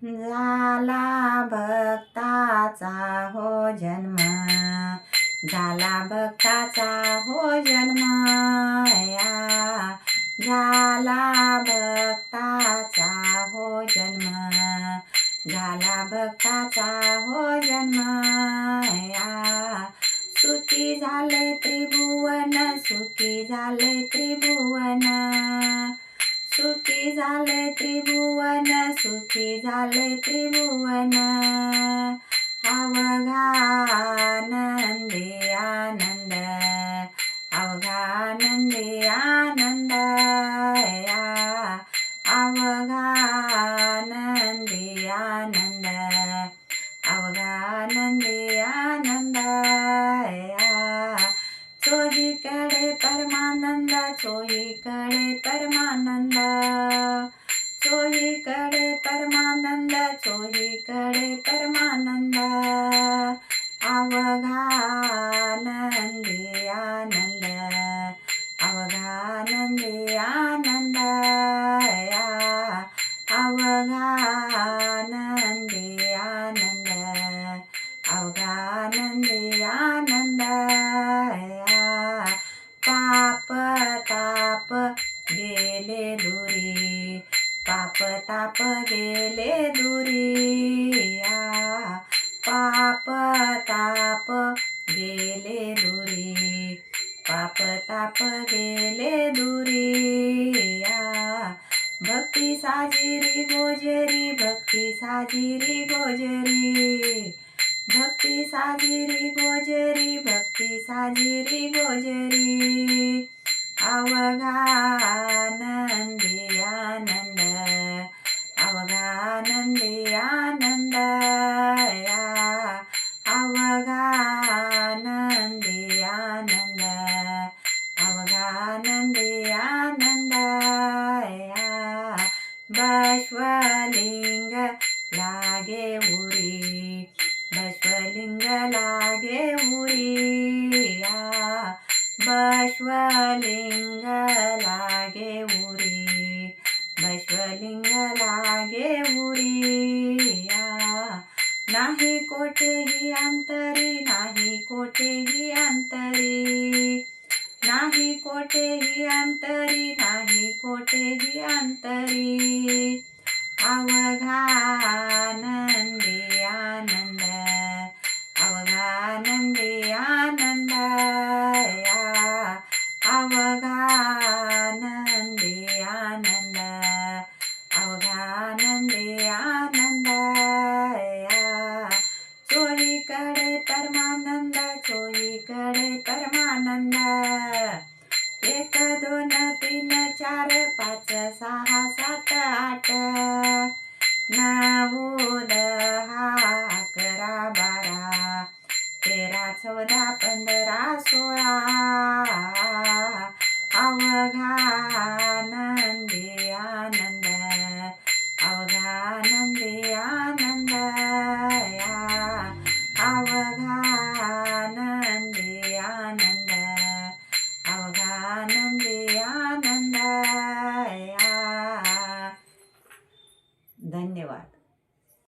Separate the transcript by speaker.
Speaker 1: झाला भक्ताचा हो जन्म, झाला भक्ताचा हो जन्म या, झाला भक्ताचा हो जन्म, झाला भक्ताचा हो जन्म या. सुखी झाले त्रिभुवन, सुखी झाले त्रिभुवन, सुखी झाले त्रिभुवन, सुखी झाले त्रिभुवन. अवघा आनंदी आनंद, अवघा आनंदी आनंद या, अवघा आनंदी आनंद, अवघा आनंदी आनंद या. चोहीकडे परमानंद, चोहीकडे परमानंद, चोहीकडे परमानंद, चोहीकडे परमानंद. अवघा आनंदी आनंद, अवघा आनंदी आनंद या, अवघा आनंदी आनंद, अवघा आनंदी आनंद या. पाप ताप गेले दुरी, पाप ताप गेले दुरी या, पाप ताप गेले दुरी, पाप ताप गेले दुरी या. भक्ती साजिरी गोजरी, भक्ती साजिरी गोजरी, भक्ती साजिरी गोजरी, भक्ती साजिरी गोजरी. अवघा आनंदी आनंद, अवघा आनंदी आनंद या, अवघा आनंदी आनंद, अवघा आनंदी आनंद या. बश्वलिंग लागे उरी, बश्वलिंग लागे उरी या, बश्वलिंग लागे उरी, बश्वलिंग लागे उरी या. नाही कोठेही अंतरी, नाही कोठेही अंतरी, नाही कोठेही अंतरी, नाही कोठेही अंतरी. अवघा आनंदी आनंद, अवघा आनंदी आनंद या, अवघा आनंदी आनंद, अवघा आनंदी आनंद या. चोहीकडे परमानंद, चोहीकडे परमानंद. एक दोन तीन चार पाच सहा सात आठ, नऊ दहा अकरा बारा तेरा चौदा पंधरा सोळा. अवघा आनंदी आनंद, अवघा आनंदी आनंद या, अवघा